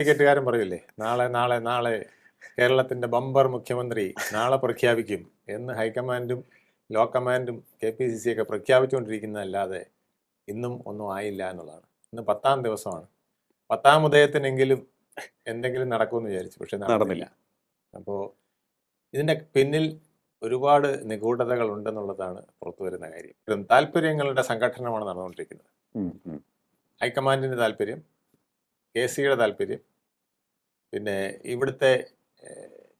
ക്രിക്കറ്റുകാരൻ പറയില്ലേ, നാളെ നാളെ നാളെ കേരളത്തിന്റെ ബമ്പർ മുഖ്യമന്ത്രി നാളെ പ്രഖ്യാപിക്കും എന്ന് ഹൈക്കമാൻഡും ലോ കമാൻഡും KPCC ഒക്കെ പ്രഖ്യാപിച്ചുകൊണ്ടിരിക്കുന്നതല്ലാതെ ഇന്നും ഒന്നും ആയില്ല എന്നുള്ളതാണ്. ഇന്ന് 10ാം ദിവസമാണ്. 10ാം ഉദയത്തിനെങ്കിലും എന്തെങ്കിലും നടക്കുമെന്ന് വിചാരിച്ചു, പക്ഷെ നടന്നില്ല. അപ്പോൾ ഇതിന്റെ പിന്നിൽ ഒരുപാട് നിഗൂഢതകൾ ഉണ്ടെന്നുള്ളതാണ് പുറത്തു വരുന്ന കാര്യം. താല്പര്യങ്ങളുടെ സംഘടനമാണ് നടന്നുകൊണ്ടിരിക്കുന്നത്. ഹൈക്കമാൻഡിന്റെ താല്പര്യം, KC-യുടെ താല്പര്യം, പിന്നെ ഇവിടുത്തെ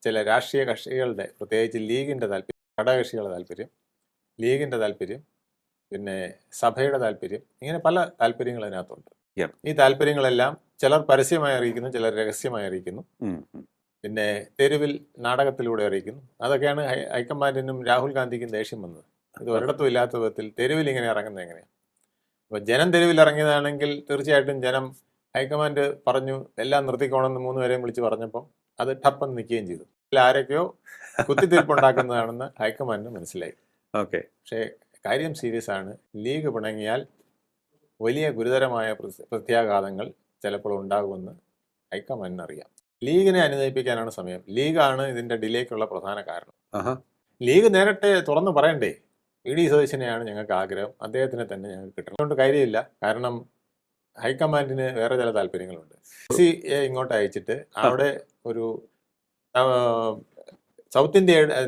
ചില രാഷ്ട്രീയ കക്ഷികളുടെ, പ്രത്യേകിച്ച് ലീഗിന്റെ താല്പര്യം, ഘടകകക്ഷികളുടെ താല്പര്യം, ലീഗിന്റെ താല്പര്യം, പിന്നെ സഭയുടെ താല്പര്യം, ഇങ്ങനെ പല താല്പര്യങ്ങൾ അതിനകത്തുണ്ട്. ഈ താല്പര്യങ്ങളെല്ലാം ചിലർ പരസ്യമായി അറിയിക്കുന്നു, ചിലർ രഹസ്യമായി അറിയിക്കുന്നു, പിന്നെ തെരുവിൽ നാടകത്തിലൂടെ അറിയിക്കുന്നു. അതൊക്കെയാണ് ഹൈക്കമാൻഡിനും രാഹുൽ ഗാന്ധിക്കും ദേഷ്യം വന്നത്. ഇത് ഒരിടത്തും ഇല്ലാത്ത വിധത്തിൽ തെരുവിൽ ഇങ്ങനെ ഇറങ്ങുന്നത് എങ്ങനെയാണ്? അപ്പോൾ ജനം തെരുവിൽ ഇറങ്ങിയതാണെങ്കിൽ തീർച്ചയായിട്ടും ജനം ഹൈക്കമാൻഡ് പറഞ്ഞു എല്ലാം നിർത്തിക്കോണമെന്ന് 3 പേരെയും വിളിച്ച് പറഞ്ഞപ്പം അത് ടപ്പെന്ന് നിൽക്കുകയും ചെയ്തു. ആരൊക്കെയോ കുത്തിത്തിരിപ്പുണ്ടാക്കുന്നതാണെന്ന് ഹൈക്കമാൻഡിന് മനസ്സിലായി. പക്ഷേ കാര്യം സീരിയസ് ആണ്. ലീഗ് പിണങ്ങിയാൽ വലിയ ഗുരുതരമായ പ്രത്യാഘാതങ്ങൾ ചിലപ്പോൾ ഉണ്ടാകുമെന്ന് ഹൈക്കമാൻഡിന് അറിയാം. ലീഗിനെ അനുനയിപ്പിക്കാനാണ് സമയം. ലീഗാണ് ഇതിന്റെ ഡിലേക്കുള്ള പ്രധാന കാരണം. ലീഗ് നേരത്തെ തുറന്നു പറയണ്ടേ, VD സതീശനെയാണ് ഞങ്ങൾക്ക് ആഗ്രഹം, അദ്ദേഹത്തിനെ തന്നെ ഞങ്ങൾക്ക് കിട്ടണം. അതുകൊണ്ട് കാര്യമില്ല. കാരണം ഹൈക്കമാൻഡിന് വേറെ ചില താല്പര്യങ്ങളുണ്ട്. KC-യെ ഇങ്ങോട്ട് അയച്ചിട്ട് അവിടെ ഒരു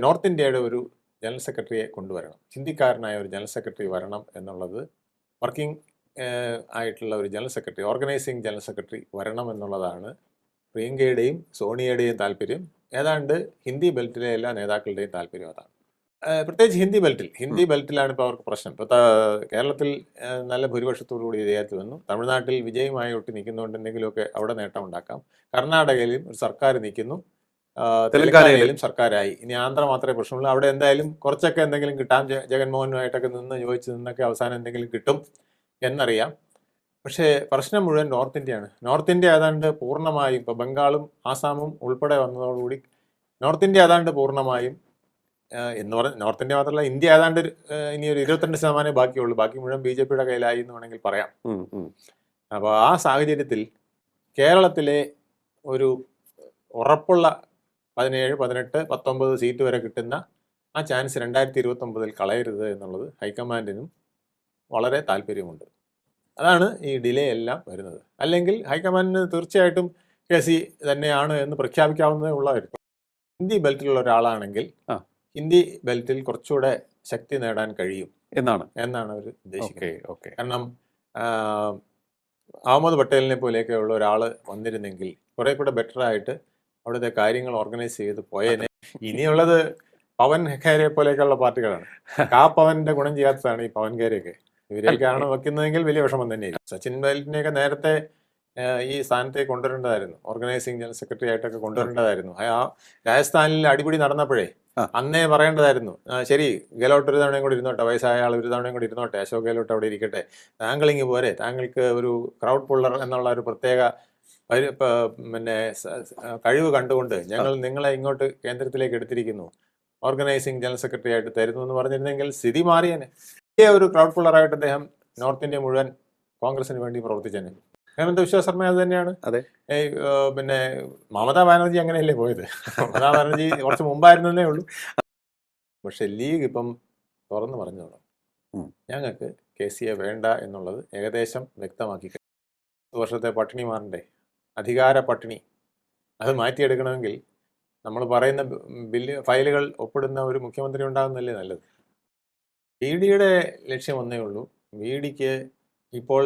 നോർത്ത് ഇന്ത്യയുടെ ഒരു ജനറൽ സെക്രട്ടറിയെ കൊണ്ടുവരണം, ഹിന്ദിക്കാരനായ ഒരു ജനറൽ സെക്രട്ടറി വരണം എന്നുള്ളത്, വർക്കിംഗ് ആയിട്ടുള്ള ഒരു general secretary, organising general secretary വരണം എന്നുള്ളതാണ് പ്രിയങ്കയുടെയും സോണിയയുടെയും താല്പര്യം. ഏതാണ്ട് ഹിന്ദി ബെൽറ്റിലെ എല്ലാ നേതാക്കളുടെയും താല്പര്യം അതാണ്. പ്രത്യേകിച്ച് ഹിന്ദി ബെൽറ്റിലാണ് ഇപ്പോൾ അവർക്ക് പ്രശ്നം. ഇപ്പോൾ കേരളത്തിൽ നല്ല ഭൂരിപക്ഷത്തോടുകൂടി വിജയത്തിൽ വന്നു. തമിഴ്നാട്ടിൽ വിജയമായി ഒട്ടി നിൽക്കുന്നതുകൊണ്ട് എന്തെങ്കിലുമൊക്കെ അവിടെ നേട്ടം ഉണ്ടാക്കാം. കർണാടകയിലും ഒരു സർക്കാർ നിൽക്കുന്നു, തെലങ്കാനയിലും സർക്കാരായി. ഇനി ആന്ധ്ര മാത്രമേ പ്രശ്നമുള്ളൂ. അവിടെ എന്തായാലും കുറച്ചൊക്കെ എന്തെങ്കിലും കിട്ടാം. ജഗൻമോഹനുമായിട്ടൊക്കെ ചോദിച്ച് നിന്നൊക്കെ അവസാനം എന്തെങ്കിലും കിട്ടും എന്നറിയാം. പക്ഷേ പ്രശ്നം മുഴുവൻ നോർത്ത് ഇന്ത്യയാണ്. നോർത്ത് ഇന്ത്യ ഏതാണ്ട് പൂർണ്ണമായും, ഇപ്പോൾ ബംഗാളും ആസാമും ഉൾപ്പെടെ വന്നതോടുകൂടി നോർത്ത് ഇന്ത്യ ഏതാണ്ട് പൂർണ്ണമായും, എന്ന് പറഞ്ഞാൽ നോർത്ത് ഇന്ത്യ മാത്രമല്ല, ഇന്ത്യ ഏതാണ്ട് ഇനി ഒരു 22% ബാക്കിയുള്ളൂ. ബാക്കി മുഴുവൻ BJP-യുടെ കയ്യിലായി എന്ന് വേണമെങ്കിൽ പറയാം. അപ്പോൾ ആ സാഹചര്യത്തിൽ കേരളത്തിലെ ഒരു ഉറപ്പുള്ള 17, 18, 19 സീറ്റ് വരെ കിട്ടുന്ന ആ ചാൻസ് 2029 കളയരുത് എന്നുള്ളത് ഹൈക്കമാൻഡിനും വളരെ താല്പര്യമുണ്ട്. അതാണ് ഈ ഡിലേ എല്ലാം വരുന്നത്. അല്ലെങ്കിൽ ഹൈക്കമാൻഡിന് തീർച്ചയായിട്ടും KC തന്നെയാണ് എന്ന് പ്രഖ്യാപിക്കാവുന്നതേ ഉള്ളതായിരിക്കും. ഹിന്ദി ബെൽറ്റിലുള്ള ഒരാളാണെങ്കിൽ ഹിന്ദി ബെൽറ്റിൽ കുറച്ചുകൂടെ ശക്തി നേടാൻ കഴിയും എന്നാണ് അവർ ഉദ്ദേശിക്കുന്നത്. കാരണം അഹമ്മദ് പട്ടേലിനെ പോലെയൊക്കെ ഉള്ള ഒരാൾ വന്നിരുന്നെങ്കിൽ കുറെ കൂടെ ബെറ്റർ ആയിട്ട് അവിടുത്തെ കാര്യങ്ങൾ ഓർഗനൈസ് ചെയ്ത് പോയേനെ. ഇനിയുള്ളത് പവൻ ഖേരയെ പോലെയൊക്കെയുള്ള പാർട്ടികളാണ്. പവന്റെ ഗുണം ചെയ്യാത്തതാണ് ഈ പവൻ ഖേരയൊക്കെ. ഇവരെയൊക്കെയാണ് വെക്കുന്നതെങ്കിൽ വലിയ വിഷമം തന്നെയായിരിക്കും. സച്ചിൻ പൈലറ്റിനെയൊക്കെ നേരത്തെ ഈ സ്ഥാനത്തേക്ക് കൊണ്ടുവരേണ്ടതായിരുന്നു, ഓർഗനൈസിങ് ജനറൽ സെക്രട്ടറി ആയിട്ടൊക്കെ കൊണ്ടുവരേണ്ടതായിരുന്നു. ആ രാജസ്ഥാനിൽ അടിപിടി നടന്നപ്പോഴേ അന്നേ പറയേണ്ടതായിരുന്നു, ശരി ഗെലോട്ട് ഒരു തവണയും കൂടി ഇരുന്നോട്ടെ, വയസ്സായ ആൾ ഒരു തവണയും കൂടി ഇരുന്നോട്ടെ, അശോക് ഗെലോട്ട് അവിടെ ഇരിക്കട്ടെ, താങ്കളിങ്ങ് പോരെ, താങ്കൾക്ക് ഒരു ക്രൗഡ് പുള്ളർ എന്നുള്ള ഒരു പ്രത്യേക പിന്നെ കഴിവ് കണ്ടുകൊണ്ട് ഞങ്ങൾ നിങ്ങളെ ഇങ്ങോട്ട് കേന്ദ്രത്തിലേക്ക് എടുത്തിരിക്കുന്നു, ഓർഗനൈസിങ് ജനറൽ സെക്രട്ടറി ആയിട്ട് തരുന്നു എന്ന് പറഞ്ഞിരുന്നെങ്കിൽ സ്ഥിതി മാറിയേനെ. ഒരു ക്രൗഡ് പുള്ളറായിട്ട് അദ്ദേഹം നോർത്ത് ഇന്ത്യ മുഴുവൻ കോൺഗ്രസിന് വേണ്ടി പ്രവർത്തിച്ചേനെ. ഹേമന്ത് വിശ്വ ശർമ്മ അത് തന്നെയാണ്. പിന്നെ മമതാ ബാനർജി അങ്ങനെയല്ലേ പോയത്. മമതാ ബാനർജി കുറച്ച് മുമ്പായിരുന്നേ ഉള്ളൂ. പക്ഷെ ലീഗ് ഇപ്പം തുറന്നു പറഞ്ഞോളാം, ഞങ്ങൾക്ക് KC-യെ വേണ്ട എന്നുള്ളത് ഏകദേശം വ്യക്തമാക്കി. 10 വർഷത്തെ പട്ടിണി മാറണ്ടേ, അധികാര പട്ടിണി, അത് മാറ്റിയെടുക്കണമെങ്കിൽ നമ്മൾ പറയുന്ന ഫയലുകൾ ഒപ്പിടുന്ന ഒരു മുഖ്യമന്ത്രി ഉണ്ടാകുന്നതല്ലേ നല്ലത്. VD-യുടെ ലക്ഷ്യം ഒന്നേ ഉള്ളൂ, VD-ക്ക് ഇപ്പോൾ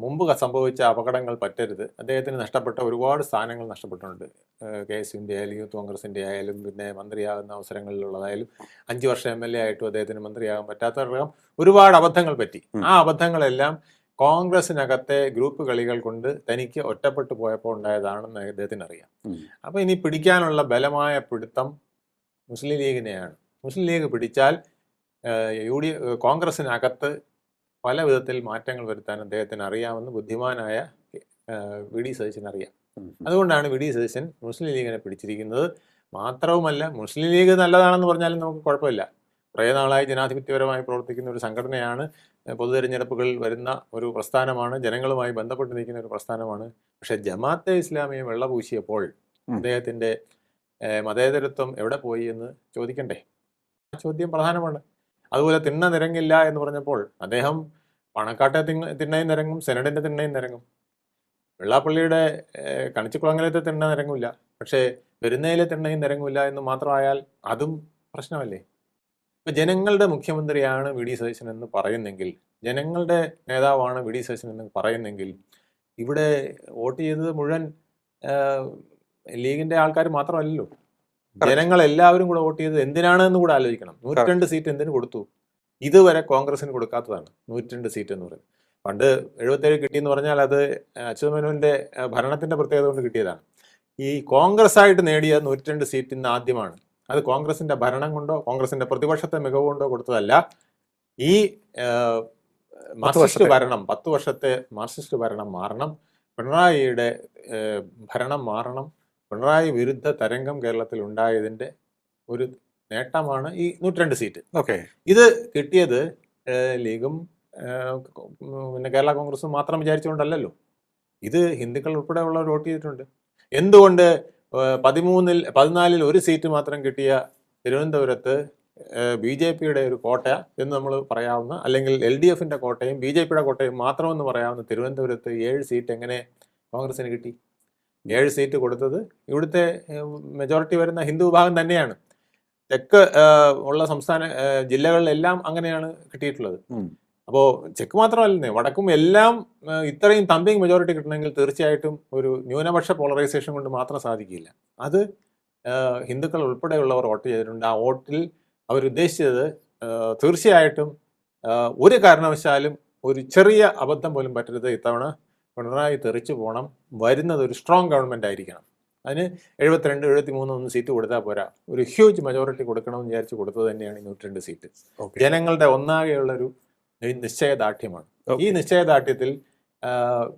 മുമ്പ് സംഭവിച്ച അപകടങ്ങൾ പറ്റരുത്. അദ്ദേഹത്തിന് നഷ്ടപ്പെട്ട ഒരുപാട് സ്ഥാനങ്ങൾ നഷ്ടപ്പെട്ടിട്ടുണ്ട്. KS-ന്റെ ആയാലും യൂത്ത് കോൺഗ്രസിൻ്റെ ആയാലും പിന്നെ മന്ത്രിയാകുന്ന അവസരങ്ങളിലുള്ളതായാലും 5 വർഷം MLA ആയിട്ടും അദ്ദേഹത്തിന് മന്ത്രിയാകാൻ പറ്റാത്ത ഒരുപാട് അബദ്ധങ്ങൾ പറ്റി. ആ അബദ്ധങ്ങളെല്ലാം കോൺഗ്രസിനകത്തെ ഗ്രൂപ്പ് കളികൾ കൊണ്ട് തനിക്ക് ഒറ്റപ്പെട്ടു പോയപ്പോൾ ഉണ്ടായതാണെന്ന് അദ്ദേഹത്തിന് അറിയാം. അപ്പോൾ ഇനി പിടിക്കാനുള്ള ബലമായ പിടുത്തം മുസ്ലിം ലീഗിനെയാണ്. മുസ്ലിം ലീഗ് പിടിച്ചാൽ കോൺഗ്രസിനകത്ത് പല വിധത്തിൽ മാറ്റങ്ങൾ വരുത്താൻ അദ്ദേഹത്തിന് അറിയാമെന്ന് ബുദ്ധിമാനായ VD സതീശൻ അറിയാം. അതുകൊണ്ടാണ് VD സതീശൻ മുസ്ലിം ലീഗിനെ പിടിച്ചിരിക്കുന്നത്. മാത്രവുമല്ല, മുസ്ലിം ലീഗ് നല്ലതാണെന്ന് പറഞ്ഞാലും നമുക്ക് കുഴപ്പമില്ല. കുറേ നാളായി ജനാധിപത്യപരമായി പ്രവർത്തിക്കുന്ന ഒരു സംഘടനയാണ്. പൊതുതെരഞ്ഞെടുപ്പുകളിൽ വരുന്ന ഒരു പ്രസ്ഥാനമാണ്, ജനങ്ങളുമായി ബന്ധപ്പെട്ട് നിൽക്കുന്ന ഒരു പ്രസ്ഥാനമാണ്. പക്ഷെ ജമാഅത്തെ ഇസ്ലാമിയെ വെള്ളപൂശിയപ്പോൾ അദ്ദേഹത്തിൻ്റെ മതേതരത്വം എവിടെ പോയി എന്ന് ചോദിക്കണ്ടേ? ആ ചോദ്യം പ്രധാനമാണ്. അതുപോലെ തിണ്ണ നിരങ്ങില്ല എന്ന് പറഞ്ഞപ്പോൾ അദ്ദേഹം പണക്കാട്ടെ തിണ്ണയും നിരങ്ങും, സെനഡിൻ്റെ തിണ്ണയും നിരങ്ങും. വെള്ളാപ്പള്ളിയുടെ കണിച്ചിക്കുളങ്ങലത്തെ തിണ്ണ നിരങ്ങില്ല, പക്ഷേ പെരുന്നയിലെ തിണ്ണയും നിരങ്ങില്ല എന്ന് മാത്രമായാൽ അതും പ്രശ്നമല്ലേ? ഇപ്പം ജനങ്ങളുടെ മുഖ്യമന്ത്രിയാണ് വി ഡി സതീശൻ എന്ന് പറയുന്നെങ്കിൽ, ജനങ്ങളുടെ നേതാവാണ് വി ഡി സതീശൻ എന്ന് പറയുന്നെങ്കിൽ, ഇവിടെ വോട്ട് ചെയ്തത് മുഴുവൻ ലീഗിന്റെ ആൾക്കാർ മാത്രമല്ലല്ലോ. ജനങ്ങൾ എല്ലാവരും കൂടെ വോട്ട് ചെയ്തത് എന്തിനാണ് എന്ന് കൂടെ ആലോചിക്കണം. 102 സീറ്റ് എന്തിനു കൊടുത്തു? ഇതുവരെ കോൺഗ്രസിന് കൊടുക്കാത്തതാണ് 102 സീറ്റ് എന്ന് പറയുന്നത്. പണ്ട് 77 കിട്ടിയെന്ന് പറഞ്ഞാൽ അത് അച്യുതമേനോന്റെ ഭരണത്തിന്റെ പ്രത്യേകത കൊണ്ട് കിട്ടിയതാണ്. ഈ കോൺഗ്രസ് ആയിട്ട് നേടിയ 102 സീറ്റ് ഇന്ന് ആദ്യമാണ്. അത് കോൺഗ്രസിന്റെ ഭരണം കൊണ്ടോ കോൺഗ്രസിന്റെ പ്രതിപക്ഷത്തെ മികവ് കൊണ്ടോ കൊടുത്തതല്ല. ഈ മാർക്സിസ്റ്റ് ഭരണം, 10 വർഷത്തെ മാർക്സിസ്റ്റ് ഭരണം മാറണം, പിണറായിയുടെ ഭരണം മാറണം, പിണറായി വിരുദ്ധ തരംഗം കേരളത്തിൽ ഉണ്ടായതിന്റെ ഒരു നേട്ടമാണ് ഈ 102 സീറ്റ്. ഓക്കെ, ഇത് കിട്ടിയത് ലീഗും പിന്നെ കേരള കോൺഗ്രസും മാത്രം വിചാരിച്ചുകൊണ്ടല്ലോ. ഇത് ഹിന്ദുക്കൾ ഉൾപ്പെടെ ഉള്ളവർ വോട്ട് ചെയ്തിട്ടുണ്ട്. എന്തുകൊണ്ട് 14 ഒരു സീറ്റ് മാത്രം കിട്ടിയ തിരുവനന്തപുരത്ത് ബി ജെ പിയുടെ ഒരു കോട്ട എന്ന് നമ്മൾ പറയാവുന്ന, അല്ലെങ്കിൽ LDF കോട്ടയും ബി ജെ പിയുടെ കോട്ടയും മാത്രമെന്ന് പറയാവുന്ന തിരുവനന്തപുരത്ത് 7 സീറ്റ് എങ്ങനെ കോൺഗ്രസിന് കിട്ടി? 7 സീറ്റ് കൊടുത്തത് ഇവിടുത്തെ മെജോറിറ്റി വരുന്ന ഹിന്ദു വിഭാഗം തന്നെയാണ്. തെക്ക് ഉള്ള സംസ്ഥാന ജില്ലകളിലെല്ലാം അങ്ങനെയാണ് കിട്ടിയിട്ടുള്ളത്. അപ്പോൾ ചെക്ക് മാത്രമല്ലേ, വടക്കും എല്ലാം ഇത്രയും തമ്പിങ് മെജോറിറ്റി കിട്ടണമെങ്കിൽ തീർച്ചയായിട്ടും ഒരു ന്യൂനപക്ഷ പോളറൈസേഷൻ കൊണ്ട് മാത്രം സാധിക്കില്ല. അത് ഹിന്ദുക്കൾ ഉൾപ്പെടെയുള്ളവർ വോട്ട് ചെയ്തിട്ടുണ്ട്. ആ വോട്ടിൽ അവരുദ്ദേശിച്ചത് തീർച്ചയായിട്ടും ഒരു കാരണവശാലും ഒരു ചെറിയ അബദ്ധം പോലും പറ്റരുത്. ഇത്തവണ പിണറായി തെറിച്ചു പോകണം, വരുന്നത് ഒരു സ്ട്രോങ് ഗവൺമെൻറ് ആയിരിക്കണം. അതിന് 72, 73 ഒന്നും സീറ്റ് കൊടുത്താൽ പോരാ, ഒരു ഹ്യൂജ് മെജോറിറ്റി കൊടുക്കണമെന്ന് വിചാരിച്ച് കൊടുത്തത് തന്നെയാണ് 102 സീറ്റ്. ജനങ്ങളുടെ ഒന്നാകെയുള്ളൊരു നിശ്ചയദാർഢ്യമാണ്. ഈ നിശ്ചയദാർഢ്യത്തിൽ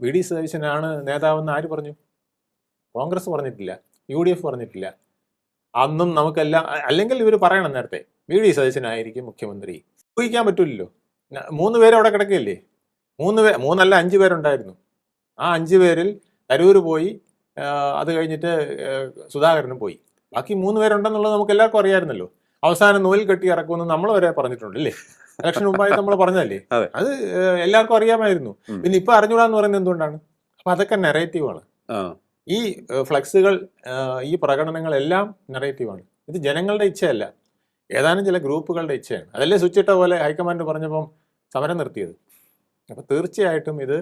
വി ഡി സതീശനാണ് നേതാവെന്ന് ആര് പറഞ്ഞു? കോൺഗ്രസ് പറഞ്ഞിട്ടില്ല, UDF പറഞ്ഞിട്ടില്ല. അന്നും നമുക്കെല്ലാം, അല്ലെങ്കിൽ ഇവർ പറയണം നേരത്തെ വി ഡി സതീശനായിരിക്കും മുഖ്യമന്ത്രി. ഊഹിക്കാൻ പറ്റില്ലല്ലോ. 3 പേര് അവിടെ കിടക്കുകയല്ലേ. 3 5 പേരുണ്ടായിരുന്നു. ആ 5 പേരിൽ തരൂർ പോയി, അത് കഴിഞ്ഞിട്ട് സുധാകരനും പോയി. ബാക്കി 3 പേരുണ്ടെന്നുള്ളത് നമുക്ക് എല്ലാവർക്കും അറിയാമായിരുന്നല്ലോ. അവസാനം നൂൽ കെട്ടി ഇറക്കുമെന്ന് നമ്മൾ വരെ പറഞ്ഞിട്ടുണ്ടല്ലേ. ഇലക്ഷൻ മുമ്പായി നമ്മൾ പറഞ്ഞതല്ലേ. അത് എല്ലാവർക്കും അറിയാമായിരുന്നു. പിന്നെ ഇപ്പൊ അറിഞ്ഞൂടാന്ന് പറയുന്നത് എന്തുകൊണ്ടാണ്? അപ്പൊ അതൊക്കെ നെറേറ്റീവാണ്. ഈ ഫ്ലെക്സുകൾ, ഈ പ്രകടനങ്ങളെല്ലാം നെറേറ്റീവാണ്. ഇത് ജനങ്ങളുടെ ഇച്ഛയല്ല, ഏതാനും ചില ഗ്രൂപ്പുകളുടെ ഇച്ഛയാണ്. അതല്ലേ സ്വിച്ച് ഇട്ട പോലെ ഹൈക്കമാൻഡ് പറഞ്ഞപ്പം സമരം നിർത്തിയത്. അപ്പൊ തീർച്ചയായിട്ടും ഇത്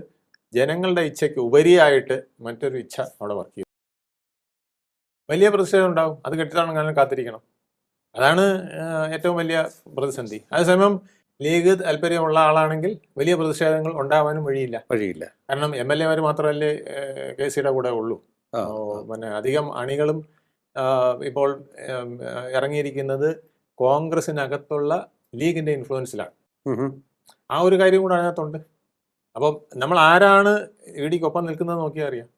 ജനങ്ങളുടെ ഇച്ഛയ്ക്ക് ഉപരിയായിട്ട് മറ്റൊരു ഇച്ഛ അവിടെ വർക്ക് ചെയ്യും. വലിയ പ്രതിഷേധം ഉണ്ടാവും, അത് കെട്ടിത്താണെങ്കിലും കാത്തിരിക്കണം. അതാണ് ഏറ്റവും വലിയ പ്രതിസന്ധി. അതേസമയം ലീഗ് താല്പര്യമുള്ള ആളാണെങ്കിൽ വലിയ പ്രതിഷേധങ്ങൾ ഉണ്ടാവാനും വഴിയില്ല. കാരണം MLA മാത്രമല്ലേ KC-യുടെ കൂടെ ഉള്ളൂ. പിന്നെ അധികം അണികളും ഇപ്പോൾ ഇറങ്ങിയിരിക്കുന്നത് കോൺഗ്രസിനകത്തുള്ള ലീഗിന്റെ ഇൻഫ്ലുവൻസിലാണ്. ആ ഒരു കാര്യം കൂടെ അതിനകത്തുണ്ട്. അപ്പം നമ്മൾ ആരാണ് ഇടിക്കൊപ്പം നിൽക്കുന്നത് നോക്കിയാൽ അറിയാം.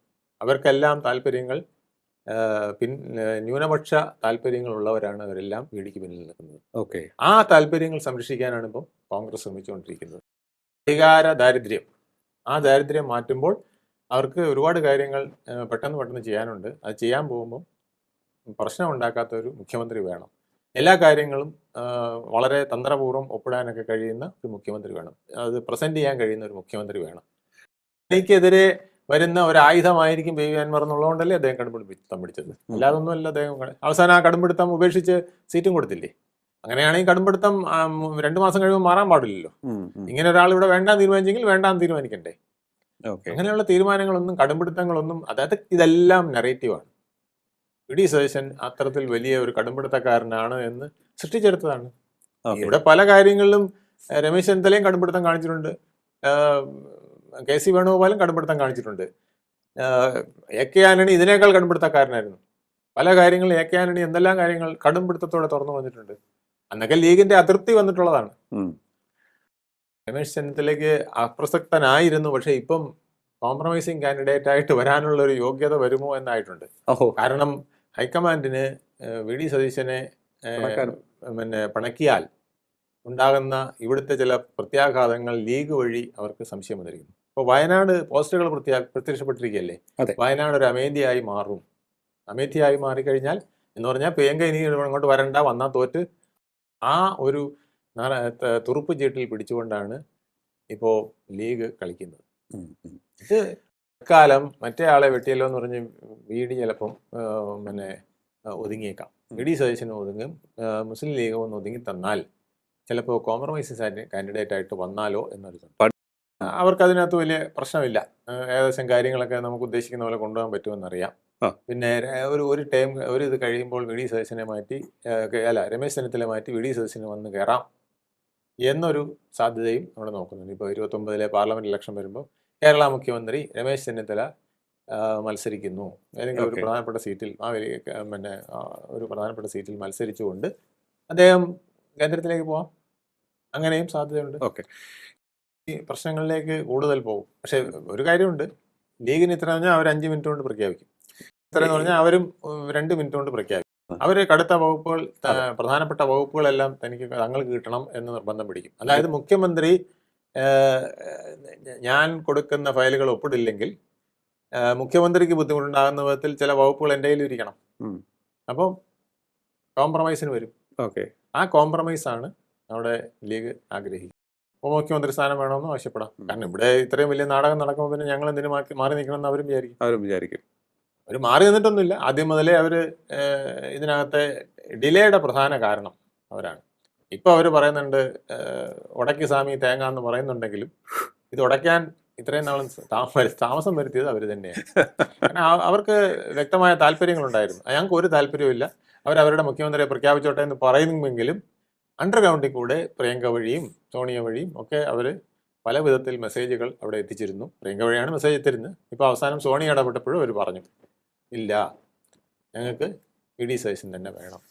അവർക്കെല്ലാം താല്പര്യങ്ങൾ, ന്യൂനപക്ഷ താല്പര്യങ്ങളുള്ളവരാണ് അവരെല്ലാം ഇടിക്ക് പിന്നിൽ നിൽക്കുന്നത്. ഓക്കെ, ആ താല്പര്യങ്ങൾ സംരക്ഷിക്കാനാണ് ഇപ്പം കോൺഗ്രസ് ശ്രമിച്ചുകൊണ്ടിരിക്കുന്നത്. അധികാര ദാരിദ്ര്യം, ആ ദാരിദ്ര്യം മാറ്റുമ്പോൾ അവർക്ക് ഒരുപാട് കാര്യങ്ങൾ പെട്ടെന്ന് ചെയ്യാനുണ്ട്. അത് ചെയ്യാൻ പോകുമ്പം പ്രശ്നം ഉണ്ടാക്കാത്ത ഒരു മുഖ്യമന്ത്രി വേണം. എല്ലാ കാര്യങ്ങളും വളരെ തന്ത്രപൂർവ്വം ഒപ്പിടാനൊക്കെ കഴിയുന്ന ഒരു മുഖ്യമന്ത്രി വേണം. അത് പ്രസന്റ് ചെയ്യാൻ കഴിയുന്ന ഒരു മുഖ്യമന്ത്രി വേണം. എനിക്കെതിരെ വരുന്ന ഒരു ആയുധമായിരിക്കും ബേബി അൻവർ എന്നുള്ളതുകൊണ്ടല്ലേ അദ്ദേഹം കടുംപിടുത്തം പിടിച്ചത്. അല്ലാതൊന്നുമല്ല. അദ്ദേഹം അവസാനം ആ കടുംപിടുത്തം ഉപേക്ഷിച്ച് സീറ്റും കൊടുത്തില്ലേ. അങ്ങനെയാണെങ്കിൽ കടുംപിടുത്തം 2 മാസം കഴിയുമ്പോൾ മാറാൻ പാടില്ലല്ലോ. ഇങ്ങനെ ഒരാൾ ഇവിടെ വേണ്ടാന്ന് തീരുമാനിച്ചെങ്കിൽ വേണ്ടാന്ന് തീരുമാനിക്കണ്ടേ. അങ്ങനെയുള്ള തീരുമാനങ്ങളൊന്നും, കടുംപിടുത്തങ്ങളൊന്നും, അതായത് ഇതെല്ലാം നെറേറ്റീവാണ്. വി ഡി സതീശൻ അത്തരത്തിൽ വലിയ ഒരു കടുംപിടുത്തക്കാരനാണ് എന്ന് സൃഷ്ടിച്ചെടുത്തതാണ്. ഇവിടെ പല കാര്യങ്ങളിലും രമേശ് ചെന്നിത്തലയും കടുംപിടുത്തം കാണിച്ചിട്ടുണ്ട്, KC വേണുഗോപാലും കടുംപിടുത്തം കാണിച്ചിട്ടുണ്ട്. AK ആന്റണി ഇതിനേക്കാൾ കടുംപിടുത്തക്കാരനായിരുന്നു. പല കാര്യങ്ങളും AK ആന്റണി എന്തെല്ലാം കാര്യങ്ങൾ കടുംപിടുത്തത്തോടെ തുറന്നു വന്നിട്ടുണ്ട്. അന്നൊക്കെ ലീഗിന്റെ അതിർത്തി വന്നിട്ടുള്ളതാണ്. രമേശ് ചെന്നിത്തലയ്ക്ക് അപ്രസക്തനായിരുന്നു, പക്ഷെ ഇപ്പം കോംപ്രമൈസിങ് കാൻഡിഡേറ്റ് ആയിട്ട് വരാനുള്ള ഒരു യോഗ്യത വരുമോ എന്നായിട്ടുണ്ട്. കാരണം ഹൈക്കമാൻഡിന് വി ഡി സതീശനെ പിന്നെ പിണക്കിയാൽ ഉണ്ടാകുന്ന ഇവിടുത്തെ ചില പ്രത്യാഘാതങ്ങൾ ലീഗ് വഴി അവർക്ക് സംശയം വന്നിരിക്കുന്നു. ഇപ്പോൾ വയനാട് പോസ്റ്റുകൾ പ്രത്യക്ഷപ്പെട്ടിരിക്കുകയല്ലേ, അതെ. വയനാട് ഒരു അമേഠിയായി മാറും. അമേഠിയായി മാറിക്കഴിഞ്ഞാൽ എന്ന് പറഞ്ഞാൽ പ്രിയങ്ക ഇനി ഇങ്ങോട്ട് വരണ്ട, വന്നാൽ തോറ്റ്, ആ ഒരു തുറുപ്പ് ചീട്ടിൽ പിടിച്ചുകൊണ്ടാണ് ഇപ്പോൾ ലീഗ് കളിക്കുന്നത്. ഇത് കാലം മറ്റേ ആളെ വെട്ടിയല്ലോ എന്ന് പറഞ്ഞ് VD ചിലപ്പം പിന്നെ ഒതുങ്ങിയേക്കാം. VD സതീശന് ഒതുങ്ങും, മുസ്ലിം ലീഗ് ഒന്ന് ഒതുങ്ങി തന്നാൽ ചിലപ്പോൾ കോംപ്രമൈസ് കാൻഡിഡേറ്റ് ആയിട്ട് വന്നാലോ എന്നൊരു അവർക്ക് അതിനകത്ത് വലിയ പ്രശ്നമില്ല. ഏകദേശം കാര്യങ്ങളൊക്കെ നമുക്ക് ഉദ്ദേശിക്കുന്ന പോലെ കൊണ്ടുപോകാൻ പറ്റുമെന്നറിയാം. പിന്നെ ഒരു ടൈം ഇത് കഴിയുമ്പോൾ VD സതീശനെ മാറ്റി രമേശ് ചെന്നിത്തല മാറ്റി VD സതീശന് വന്ന് കയറാം എന്നൊരു സാധ്യതയും നമ്മൾ നോക്കുന്നുണ്ട്. ഇപ്പോൾ 29 പാർലമെന്റ് ഇലക്ഷൻ വരുമ്പോൾ കേരള മുഖ്യമന്ത്രി രമേശ് ചെന്നിത്തല മത്സരിക്കുന്നു, ഏതെങ്കിലും ഒരു പ്രധാനപ്പെട്ട സീറ്റിൽ ഒരു പ്രധാനപ്പെട്ട സീറ്റിൽ മത്സരിച്ചുകൊണ്ട് അദ്ദേഹം കേന്ദ്രത്തിലേക്ക് പോവാം. അങ്ങനെയും സാധ്യതയുണ്ട്. ഈ പ്രശ്നങ്ങളിലേക്ക് കൂടുതൽ പോകും. പക്ഷെ ഒരു കാര്യമുണ്ട്, ലീഗിന് ഇത്ര പറഞ്ഞാൽ അവർ 5 മിനിറ്റ് കൊണ്ട് പ്രഖ്യാപിക്കും, ഇത്രയെന്ന് പറഞ്ഞാൽ അവരും 2 മിനിറ്റ് കൊണ്ട് പ്രഖ്യാപിക്കും. അവർ കടുത്ത വകുപ്പുകൾ, പ്രധാനപ്പെട്ട വകുപ്പുകളെല്ലാം തങ്ങൾക്ക് കിട്ടണം എന്ന് നിർബന്ധം പിടിക്കും. അതായത് മുഖ്യമന്ത്രി ഞാൻ കൊടുക്കുന്ന ഫയലുകൾ ഒപ്പിടില്ലെങ്കിൽ മുഖ്യമന്ത്രിക്ക് ബുദ്ധിമുട്ടുണ്ടാകുന്ന വിധത്തിൽ ചില വകുപ്പുകൾ എൻ്റെ കയ്യിൽ ഇരിക്കണം. അപ്പോൾ കോംപ്രമൈസിന് വരും. ആ കോംപ്രമൈസാണ് അവിടെ ലീഗ് ആഗ്രഹിക്കുന്നത്. ഉപമുഖ്യമന്ത്രി സ്ഥാനം വേണമെന്ന് ആവശ്യപ്പെടാം. കാരണം ഇവിടെ ഇത്രയും വലിയ നാടകം നടക്കുമ്പോൾ പിന്നെ ഞങ്ങൾ എന്തിനു മാറി നിൽക്കണമെന്ന് അവരും വിചാരിക്കും. അവർ മാറി നിന്നിട്ടൊന്നുമില്ല. ആദ്യം മുതലേ അവർ ഇതിനകത്തെ ഡിലേയുടെ പ്രധാന കാരണം അവരാണ്. ഇപ്പോൾ അവർ പറയുന്നുണ്ട് ഉടക്കി സ്വാമി തേങ്ങ എന്ന് പറയുന്നുണ്ടെങ്കിലും ഇത് ഉടയ്ക്കാൻ ഇത്രയും നാളും താമസം വരുത്തിയത് അവർ തന്നെയാണ്. കാരണം അവർക്ക് വ്യക്തമായ താല്പര്യങ്ങളുണ്ടായിരുന്നു. ഞങ്ങൾക്ക് ഒരു താല്പര്യവുമില്ല, അവരവരുടെ മുഖ്യമന്ത്രിയെ പ്രഖ്യാപിച്ചോട്ടെ എന്ന് പറയുമെങ്കിലും അണ്ടർഗ്രൗണ്ടിൽ കൂടെ പ്രിയങ്ക വഴിയും സോണിയ വഴിയും ഒക്കെ അവർ പല വിധത്തിൽ മെസ്സേജുകൾ അവിടെ എത്തിച്ചിരുന്നു. പ്രിയങ്ക വഴിയാണ് മെസ്സേജ് എത്തിരുന്നത്. ഇപ്പോൾ അവസാനം സോണിയ ഇടപെട്ടപ്പോഴും അവർ പറഞ്ഞു, ഇല്ല, ഞങ്ങൾക്ക് VD സതീശൻ തന്നെ വേണം.